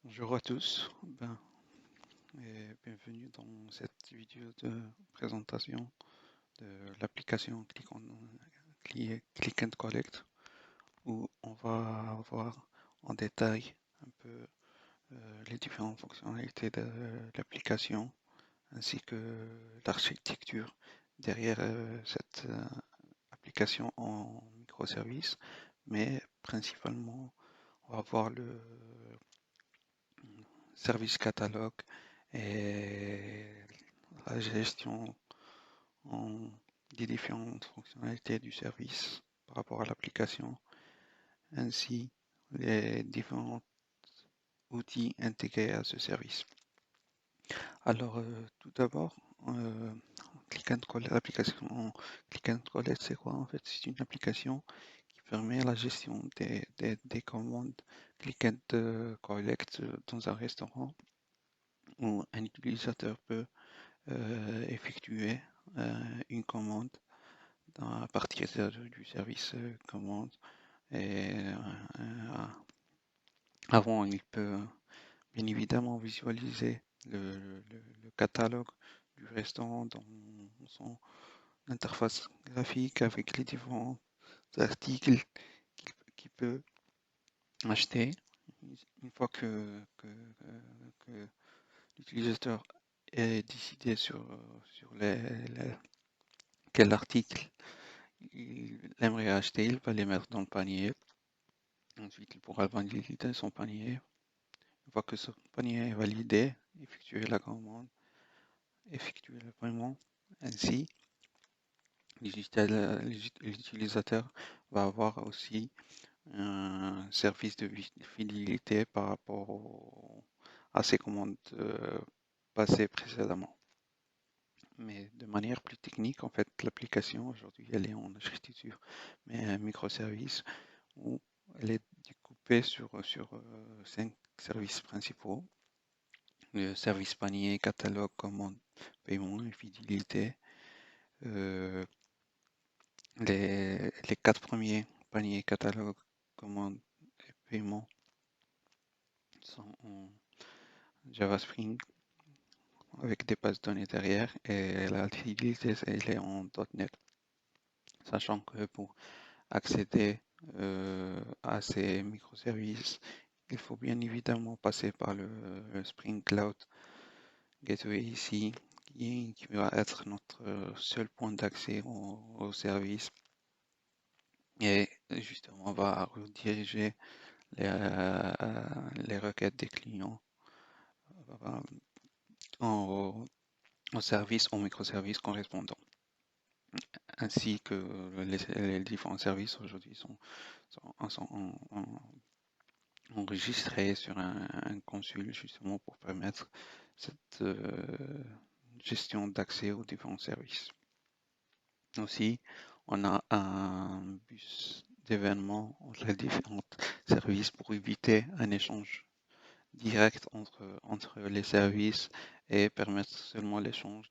Bonjour à tous, et bienvenue dans cette vidéo de présentation de l'application Click and Collect où on va voir en détail un peu les différentes fonctionnalités de l'application ainsi que l'architecture derrière cette application en microservices, mais principalement on va voir le service catalogue et la gestion en- des différentes fonctionnalités du service par rapport à l'application, ainsi les différents outils intégrés à ce service. Alors, tout d'abord, euh, l'application Click and Collect, c'est quoi en fait? C'est une application qui permet la gestion des commandes Click and Collect dans un restaurant où un utilisateur peut effectuer une commande à partir du service commande. Et avant, il peut bien évidemment visualiser le catalogue du restaurant dans son interface graphique avec les différents articles qu'il peut acheter. Une fois que l'utilisateur est décidé sur quel article il aimerait acheter, il va les mettre dans le panier. Ensuite, il pourra valider son panier. Une fois que ce panier est validé, effectuer la commande, effectuer le paiement. Ainsi, l'utilisateur va avoir aussi un service de fidélité par rapport à ses commandes passées précédemment. Mais de manière plus technique, en fait, l'application aujourd'hui, elle est en architecture, mais un microservice où elle est découpée sur 5 services principaux. Le service panier, catalogue, commande, paiement et fidélité. Euh, les 4 premiers paniers, catalogue, commande et paiement sont en Java Spring avec des bases de données derrière et la fidélité, elle est en .NET. Sachant que pour accéder à ces microservices, il faut bien évidemment passer par le Spring Cloud Gateway ici, qui va être notre seul point d'accès au service. Et justement, on va rediriger les requêtes des clients euh, au, au service, au microservice correspondant. Ainsi que les différents services aujourd'hui sont enregistrés sur un console justement pour permettre cette gestion d'accès aux différents services. Aussi, on a un bus d'événements entre les différents services pour éviter un échange direct entre les services et permettre seulement l'échange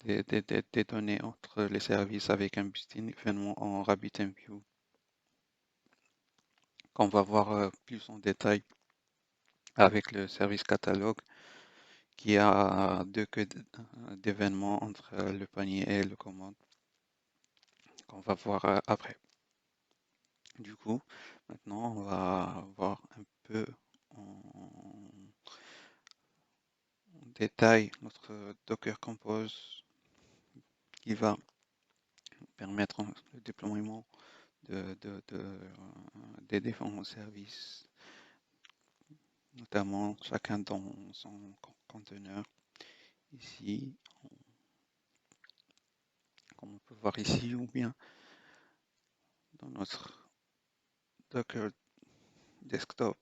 des données entre les services avec un bus d'événements en RabbitMQ qu'on va voir plus en détail avec le service catalogue qui a deux queues d'événements entre le panier et le commande qu'on va voir après. Du coup, maintenant, on va voir un peu en détail notre Docker Compose qui va permettre le déploiement des différents services, notamment chacun dans son conteneur. Ici, comme on peut voir ici, ou bien dans notre Docker Desktop,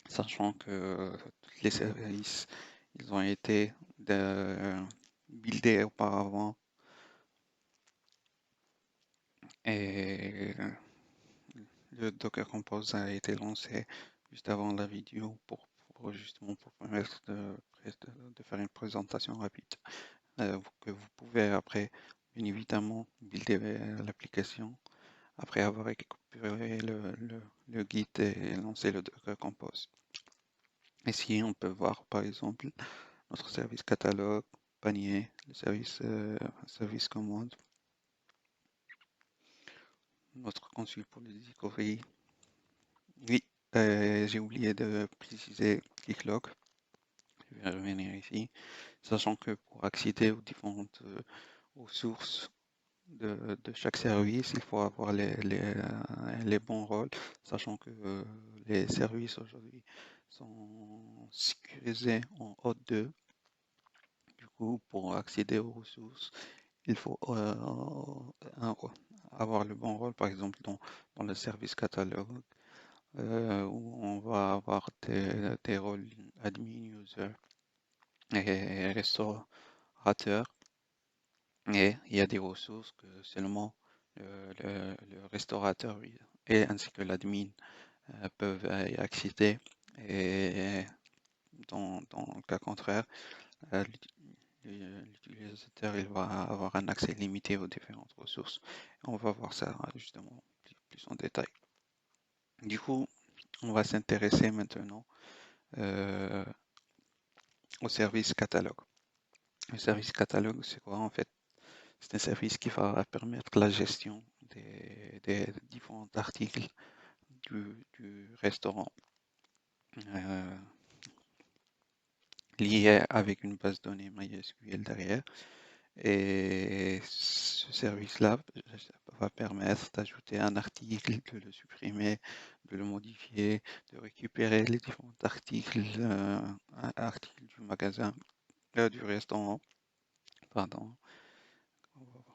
sachant que tous les services ils ont été buildés auparavant et le Docker Compose a été lancé juste avant la vidéo justement pour permettre de faire une présentation rapide que vous pouvez après bien évidemment builder l'application après avoir récupéré le Git et lancer le Docker Compose. Ici, on peut voir par exemple notre service catalogue, panier, le service commande, notre console pour le discovery. Oui, j'ai oublié de préciser Keycloak. Je vais revenir ici, sachant que pour accéder aux différentes ressources de chaque service, il faut avoir les bons rôles, sachant que les services aujourd'hui sont sécurisés en O2. Du coup, pour accéder aux ressources, il faut avoir le bon rôle, par exemple dans le service catalogue, où on va avoir des rôles admin, user et restaurateur. Et il y a des ressources que seulement le restaurateur et ainsi que l'admin peuvent y accéder. Et dans le cas contraire, euh, l'utilisateur il va avoir un accès limité aux différentes ressources. On va voir ça justement plus en détail. Du coup, on va s'intéresser maintenant euh, au service catalogue. Le service catalogue, c'est quoi en fait? C'est un service qui va permettre la gestion des différents articles du restaurant liés avec une base de données MySQL derrière. Et ce service-là va permettre d'ajouter un article, de le supprimer, de le modifier, de récupérer les différents articles du magasin, du restaurant, pardon.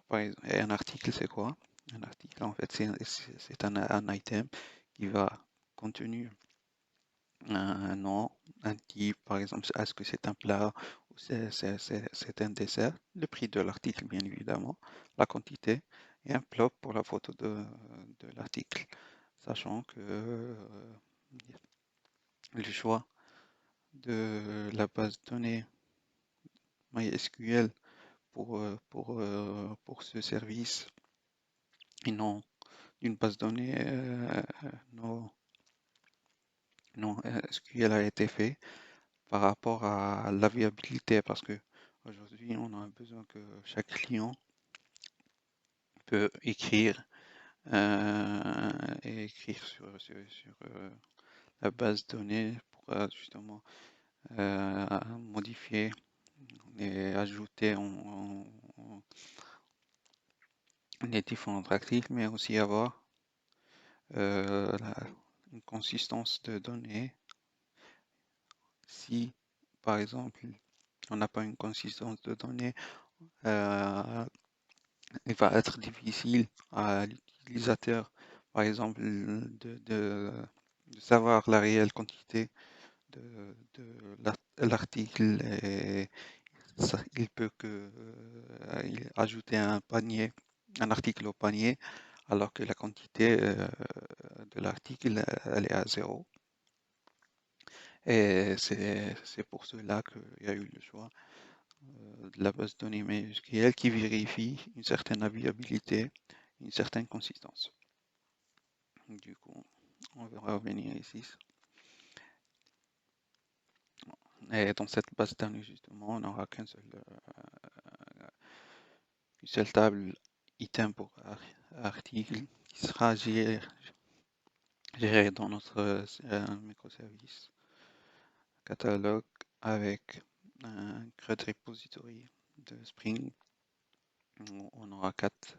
Par exemple, et un article, c'est quoi? Un article, en fait, c'est un item qui va contenir un nom, un type, par exemple, est-ce que c'est un plat ou c'est un dessert, le prix de l'article, bien évidemment, la quantité, et un plot pour la photo de l'article, sachant que le choix de la base de données MySQL pour ce service et non d'une base de données non SQL a été fait par rapport à la viabilité, parce que aujourd'hui on a besoin que chaque client peut écrire et écrire sur la base de données pour justement modifier et ajouter les différents articles, mais aussi avoir une consistance de données. Si par exemple on n'a pas une consistance de données, il va être difficile à l'utilisateur, par exemple, de savoir la réelle quantité de l'article, et il peut ajouter un article au panier, alors que la quantité de l'article, elle est à 0. Et c'est pour cela qu'il y a eu le choix de la base de données MySQL qui vérifie une certaine viabilité, une certaine consistance. Du coup, on va revenir ici. Et dans cette base de données, justement, on n'aura qu'une seule table item pour article qui sera gérée dans notre microservice catalogue avec un CRUD repository de Spring. On aura 4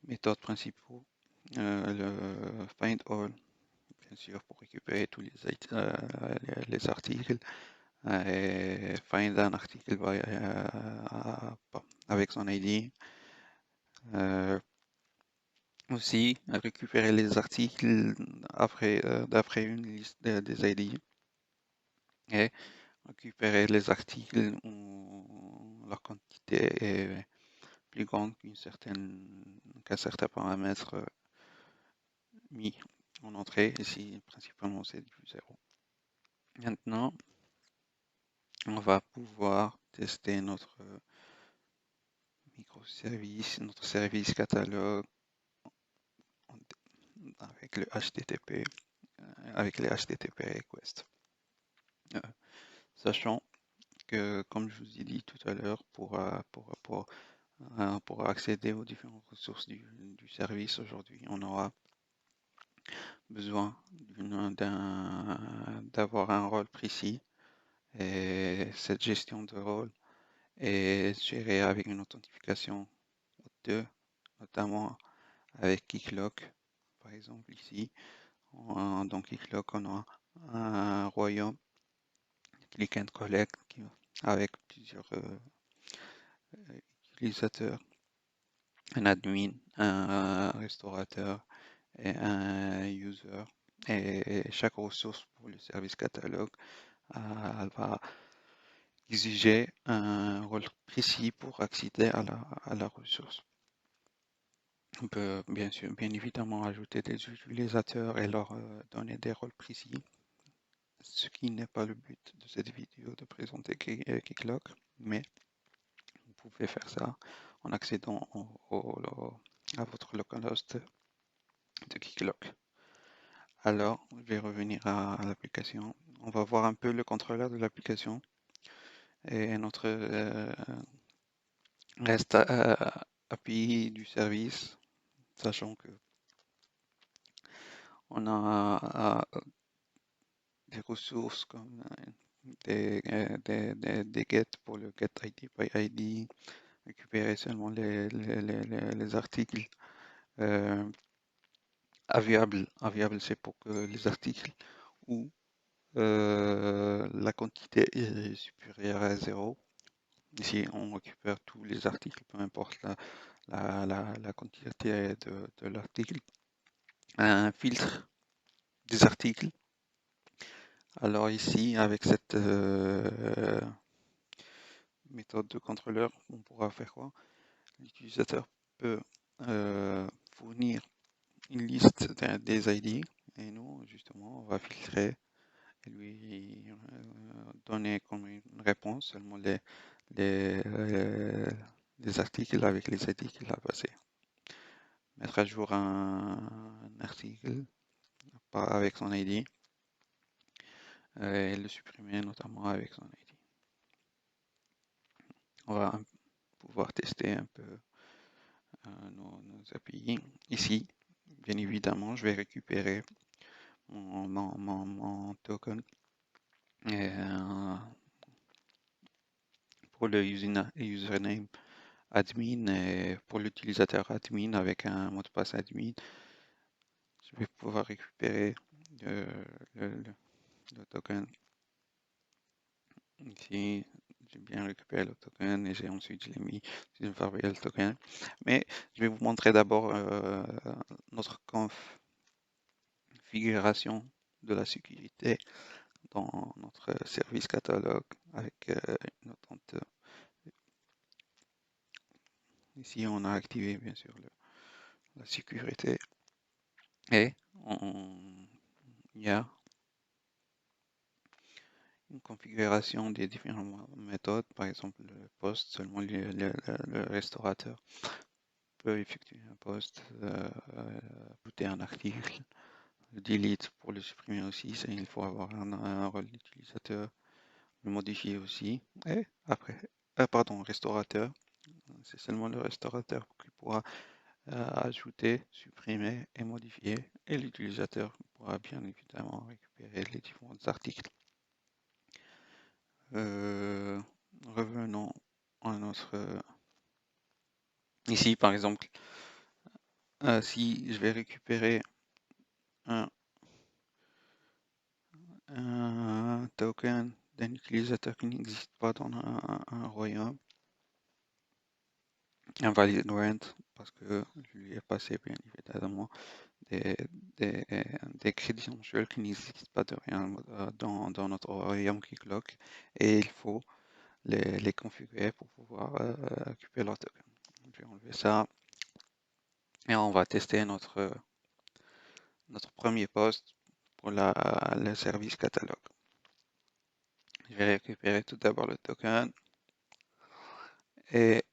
méthodes principaux. Le find all, bien sûr, pour récupérer tous les articles. Et find un article avec son ID. Aussi, récupérer les articles d'après une liste des ID. Et récupérer les articles où leur quantité est plus grande qu'un certain paramètre mis en entrée. Ici, principalement, c'est du 0. Maintenant, on va pouvoir tester notre microservice, notre service catalogue avec le HTTP, avec les HTTP requests. Sachant que, comme je vous ai dit tout à l'heure, pour accéder aux différentes ressources du service aujourd'hui, on aura besoin d'avoir un rôle précis, et cette gestion de rôle est gérée avec une authentification 2, notamment avec Keycloak. Par exemple ici, dans Keycloak, on a un royaume click and collect avec plusieurs utilisateurs, un admin, un restaurateur et un user. Et chaque ressource pour le service catalogue, elle va exiger un rôle précis pour accéder à la ressource. On peut bien évidemment ajouter des utilisateurs et leur donner des rôles précis, ce qui n'est pas le but de cette vidéo de présenter Keycloak, mais vous pouvez faire ça en accédant à votre localhost de Keycloak. Alors, je vais revenir à l'application. On va voir un peu le contrôleur de l'application et notre REST API du service, sachant que on a des ressources comme des get pour le get ID by ID, récupérer seulement les articles. Aviable, c'est pour que les articles où la quantité est supérieure à 0. Ici, on récupère tous les articles, peu importe la quantité de l'article. Un filtre des articles. Alors ici, avec cette méthode de contrôleur, on pourra faire quoi? L'utilisateur peut fournir une liste des ID et nous, justement, on va filtrer et lui donner comme une réponse seulement les articles avec les ID qu'il a passés. Mettre à jour un article avec son ID et le supprimer notamment avec son ID. On va pouvoir tester un peu nos API. Ici, bien évidemment, je vais récupérer mon token pour le username admin et pour l'utilisateur admin avec un mot de passe admin. Je vais pouvoir récupérer le token. Ici, j'ai bien récupéré le token et ensuite je l'ai mis sur une variable token. Mais je vais vous montrer d'abord notre configuration de la sécurité dans notre service catalogue avec une attente. Ici, on a activé bien sûr la sécurité et il y a une configuration des différentes méthodes. Par exemple, le post, seulement le restaurateur peut effectuer un post, ajouter un article, le delete pour le supprimer aussi, il faut avoir un rôle d'utilisateur, le modifier aussi. Et après, pardon, restaurateur, c'est seulement le restaurateur qui pourra ajouter, supprimer et modifier, et l'utilisateur pourra bien évidemment récupérer les différents articles. Revenons à notre... Ici, par exemple, si je vais récupérer un token d'un utilisateur qui n'existe pas dans un royaume, un valid grant, parce que je lui ai passé bien évidemment des credentials qui n'existent pas de rien dans notre royaume Keycloak, et il faut les configurer pour pouvoir récupérer leur token. Je vais enlever ça et on va tester notre premier post pour le service catalogue. Je vais récupérer tout d'abord le token et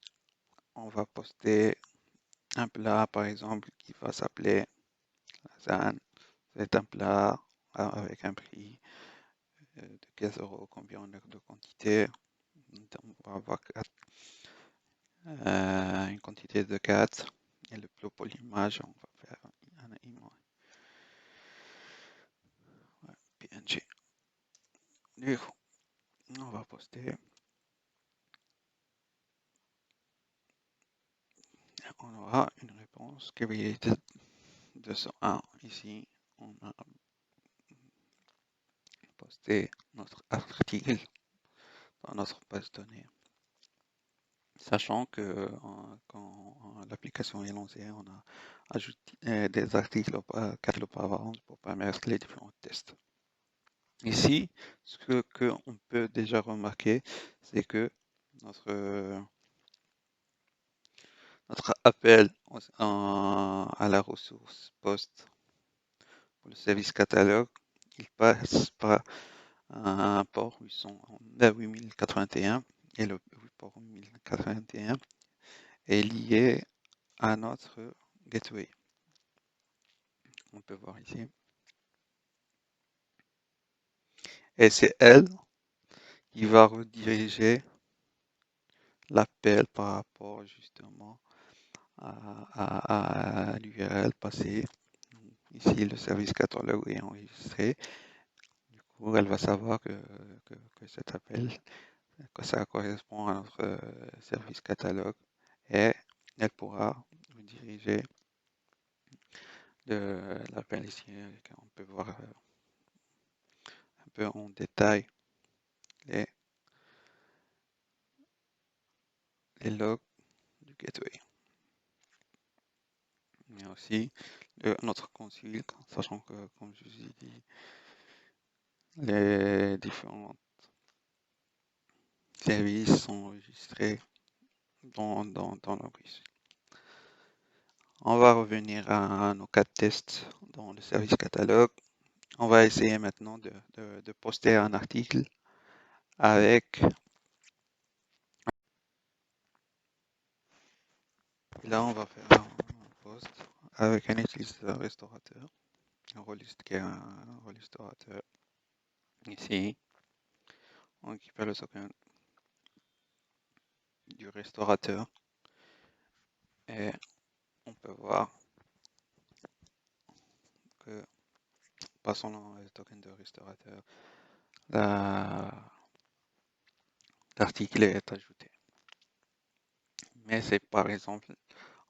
on va poster un plat par exemple qui va s'appeler c'est un plat avec un prix de 15 euros, combien on a de quantité. Donc, on va avoir une quantité de 4 et le plus pour l'image, on va faire un image PNG. Du coup, on va poster. On aura une réponse created 201. Ici, on a posté notre article dans notre base de données. Sachant que quand l'application est lancée, on a ajouté des articles auparavant pour permettre les différents tests. Ici, ce qu'on peut déjà remarquer, c'est que notre appel à la ressource post pour le service catalogue, il passe par un port 8081 et le port 8081 est lié à notre gateway. On peut voir ici. Et c'est elle qui va rediriger l'appel par rapport justement à l'URL passée. Ici, le service catalogue est enregistré. Du coup, elle va savoir que cet appel, que ça correspond à notre service catalogue et elle pourra rediriger l'appel ici. On peut voir un peu en détail les logs du gateway. Mais aussi notre console, sachant que, comme je vous ai dit, les différents services sont enregistrés dans le registre. On va revenir à nos cas de tests dans le service catalogue. On va essayer maintenant de poster un article avec. Là, on va faire un post avec un utilisateur restaurateur, un restaurateur. Ici, on récupère le token du restaurateur et on peut voir que passons le token de restaurateur, l'article est ajouté. Mais c'est par exemple,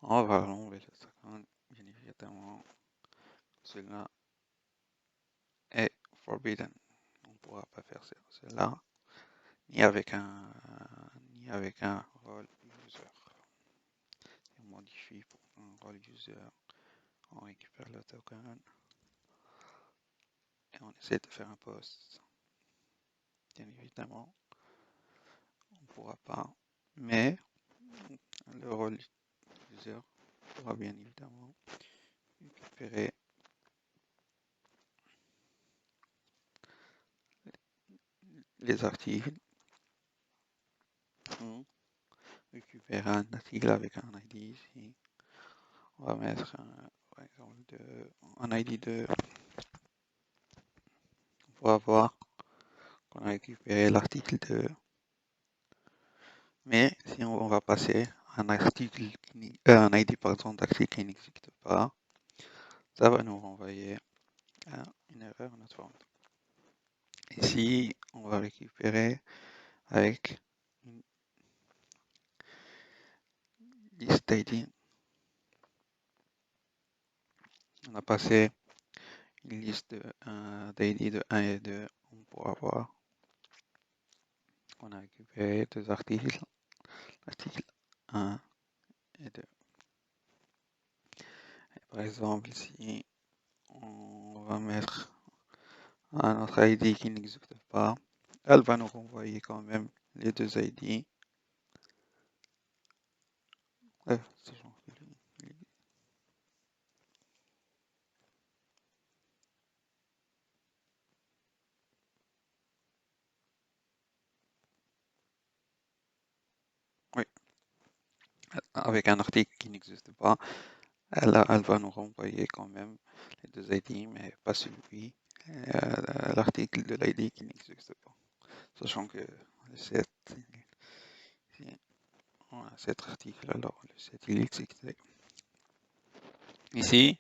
on va enlever le token, bien évidemment, celui-là est forbidden. On ne pourra pas faire cela ni avec un role user. On modifie pour un role user, on récupère le token et on essaie de faire un post. Bien évidemment, on ne pourra pas, mais le role user pourra bien évidemment récupérer les articles. On récupère un article avec un ID ici. On va mettre par exemple un ID de. On va voir qu'on a récupéré l'article 2. Mais si on va passer un article, un ID pardon, d'article qui n'existe pas, ça va nous renvoyer à une erreur not Ici, on va récupérer avec une liste d'ID. On a passé une liste d'ID de 1 et 2. On pourra voir qu'on a récupéré deux articles, article 1 et 2. Et par exemple, si on va mettre un autre ID qui n'existe pas, elle va nous renvoyer quand même les deux ID. Oui, avec un article qui n'existe pas, elle va nous renvoyer quand même les deux ID, mais pas celui, l'article de l'ID qui n'existe pas. Sachant que le set, si on a cet article, alors le set il existe. Ici,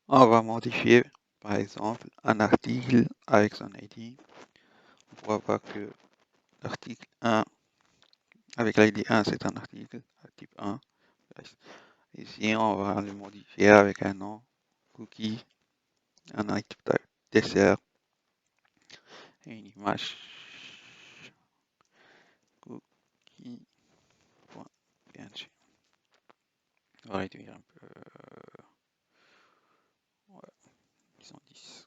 on va modifier par exemple un article avec son ID. On pourra voir que l'article 1, avec l'ID 1, c'est un article type 1. Ici, on va le modifier avec un nom, cookie, un type dessert et une image cookie.png. On va réduire un peu. Ouais, 110.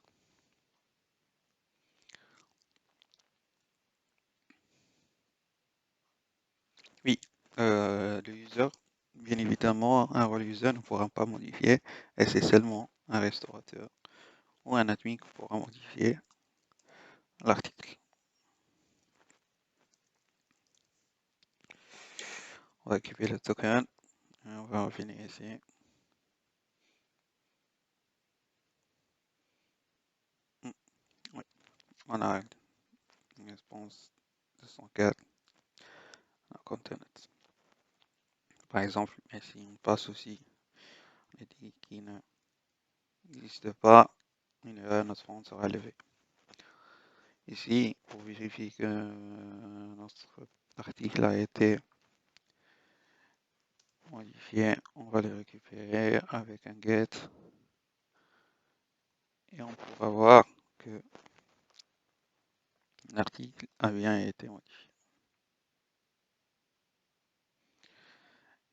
Oui, le user, bien évidemment, un role user ne pourra pas modifier et c'est seulement un restaurateur ou un admin qui pourra modifier l'article. On va récupérer le token et on va revenir ici. Oui, on a une réponse 204 content. Par exemple, ici on passe aussi les dit qui n'existe pas, une erreur, notre fond sera levé. Ici, pour vérifier que notre article a été modifié, on va le récupérer avec un get et on pourra voir que l'article a bien été modifié.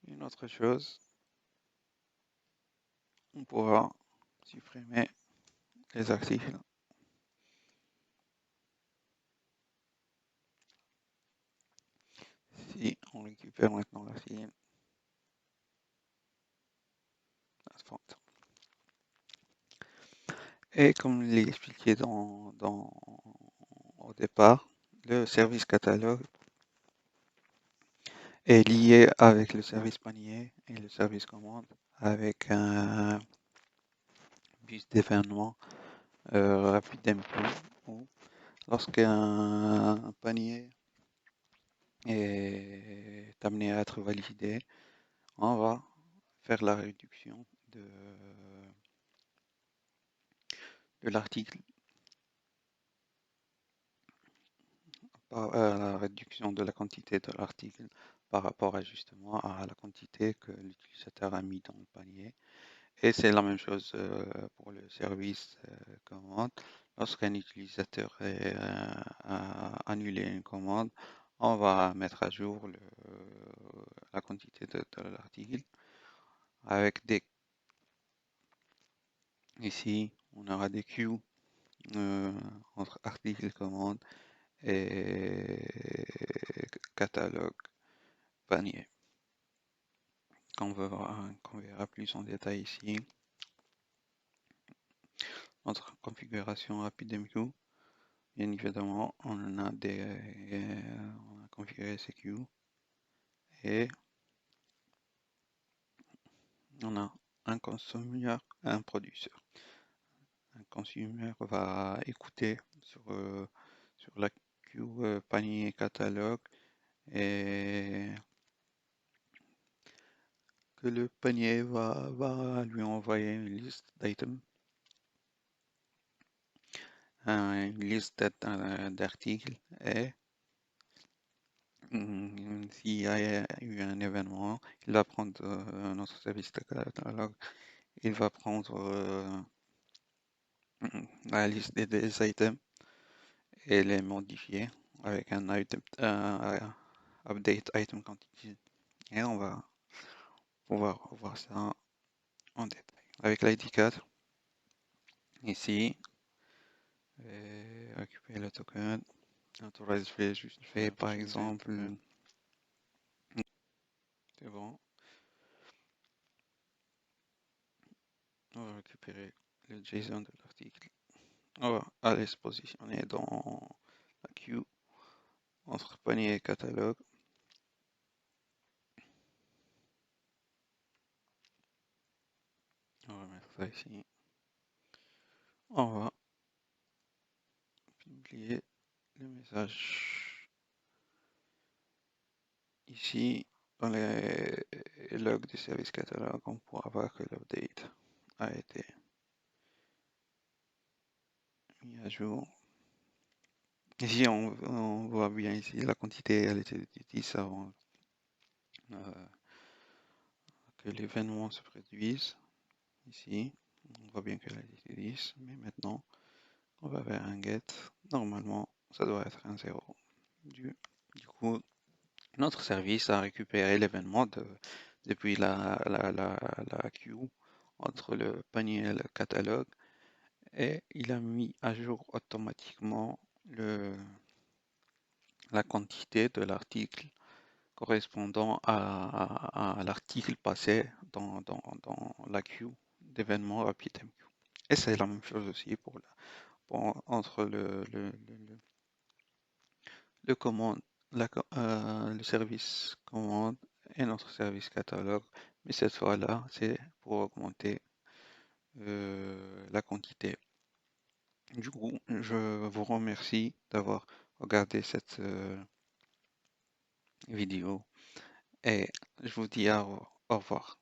Une autre chose, on pourra supprimer les articles. Si on récupère maintenant l'article, et comme je l'ai expliqué au départ, le service catalogue est lié avec le service panier et le service commande avec un bus d'événement rapide où lorsqu'un panier est amené à être validé, on va faire la réduction de l'article, la réduction de la quantité de l'article par rapport à justement à la quantité que l'utilisateur a mis dans le panier. Et c'est la même chose pour le service commande. Lorsqu'un utilisateur a annulé une commande, on va mettre à jour la quantité de l'article avec des... Ici, on aura des queues entre article commande et catalogue panier. Qu'on verra plus en détail ici. Notre configuration RapideMQ, bien évidemment, on a configuré ces queues et on a un consommateur, un producteur. Un consommateur va écouter sur la queue panier catalogue et que le panier va lui envoyer une liste d'items, une liste d'articles et s'il y a eu un événement, il va prendre notre service de catalogue, il va prendre la liste des items et les modifier avec un item, update item quantity. Et on va pouvoir voir ça en détail. Avec l'ID 4, ici, récupérer le token. Authorize, je fais par exemple, c'est bon. On va récupérer le JSON de l'article. On va aller se positionner dans la queue entre panier et catalogue. ça ici. On va publier le message ici dans les logs du service catalogue. On pourra voir que l'update a été mis à jour. Ici, on voit bien ici la quantité, elle était de 10 avant que l'événement se produise. Ici, on voit bien qu'elle a été 10, mais maintenant, on va faire un get. Normalement, ça doit être un 0. Du coup, notre service a récupéré l'événement depuis la queue entre le panier et le catalogue et il a mis à jour automatiquement la quantité de l'article correspondant à l'article passé dans la queue d'événements RabbitMQ. Et c'est la même chose aussi entre le commande, le service commande et notre service catalogue. Mais cette fois-là, c'est pour augmenter la quantité. Du coup, je vous remercie d'avoir regardé cette vidéo et je vous dis au revoir.